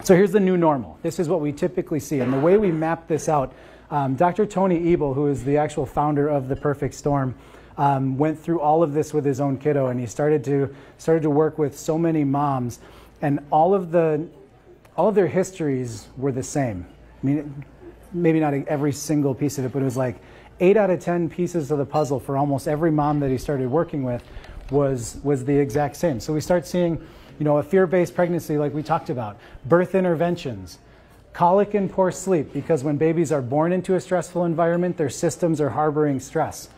So here's the new normal. This is what we typically see. And the way we map this out, Dr. Tony Ebel, who is the actual founder of The Perfect Storm, went through all of this with his own kiddo, and he started to work with so many moms, and all of their histories were the same. I mean, maybe not every single piece of it, but it was like 8 out of 10 pieces of the puzzle for almost every mom that he started working with was the exact same. So we start seeing, a fear-based pregnancy like we talked about, birth interventions, colic and poor sleep, because when babies are born into a stressful environment, their systems are harboring stress.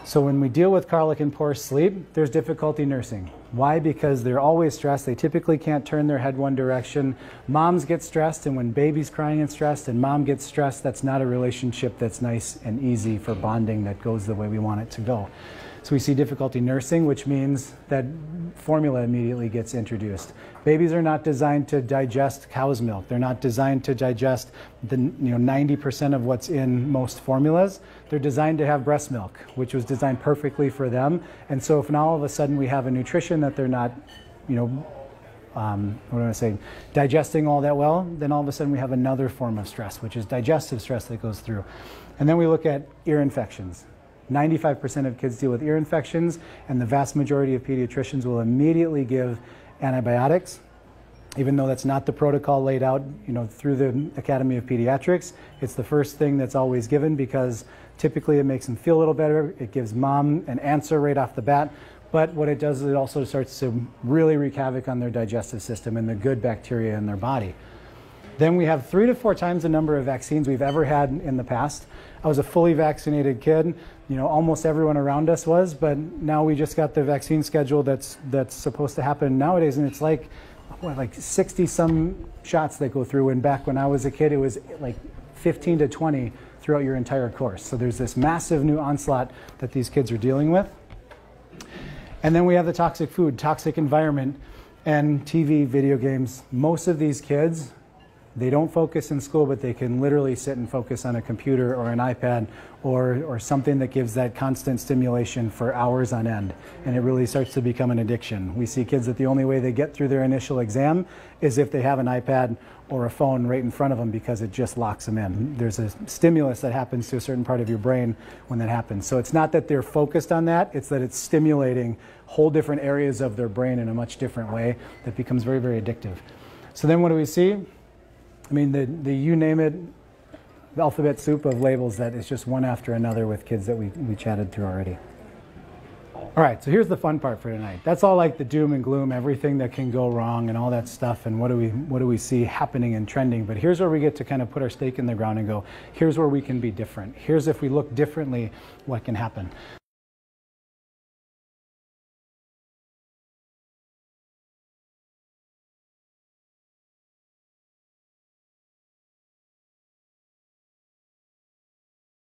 So when we deal with colic and poor sleep, there's difficulty nursing. Why? Because they're always stressed. They typically can't turn their head one direction. Moms get stressed, and when baby's crying and stressed and mom gets stressed, that's not a relationship that's nice and easy for bonding that goes the way we want it to go. So we see difficulty nursing, which means that formula immediately gets introduced. Babies are not designed to digest cow's milk. They're not designed to digest the 90% of what's in most formulas. They're designed to have breast milk, which was designed perfectly for them. And so if now all of a sudden we have a nutrition that they're not, digesting all that well, then all of a sudden we have another form of stress, which is digestive stress that goes through. And then we look at ear infections. 95% of kids deal with ear infections, and the vast majority of pediatricians will immediately give antibiotics, even though that's not the protocol laid out, through the Academy of Pediatrics. It's the first thing that's always given because typically it makes them feel a little better. It gives mom an answer right off the bat. But what it does is it also starts to really wreak havoc on their digestive system and the good bacteria in their body. Then we have 3 to 4 times the number of vaccines we've ever had in the past. I was a fully vaccinated kid. Almost everyone around us was, but now we just got the vaccine schedule that's supposed to happen nowadays, and it's like 60 some shots that go through, and back when I was a kid it was like 15 to 20 throughout your entire course. So there's this massive new onslaught that these kids are dealing with. And then we have the toxic food, toxic environment, and TV, video games. Most of these kids, they don't focus in school, but they can literally sit and focus on a computer or an iPad or something that gives that constant stimulation for hours on end. And it really starts to become an addiction. We see kids that the only way they get through their initial exam is if they have an iPad or a phone right in front of them, because it just locks them in. There's a stimulus that happens to a certain part of your brain when that happens. So it's not that they're focused on that, it's that it's stimulating whole different areas of their brain in a much different way that becomes very, very addictive. So then what do we see? I mean, the you name it, the alphabet soup of labels that is just one after another with kids that we chatted through already. All right, so here's the fun part for tonight. That's all like the doom and gloom, everything that can go wrong and all that stuff, and what do we see happening and trending. But here's where we get to kind of put our stake in the ground and go, here's where we can be different. Here's if we look differently, what can happen.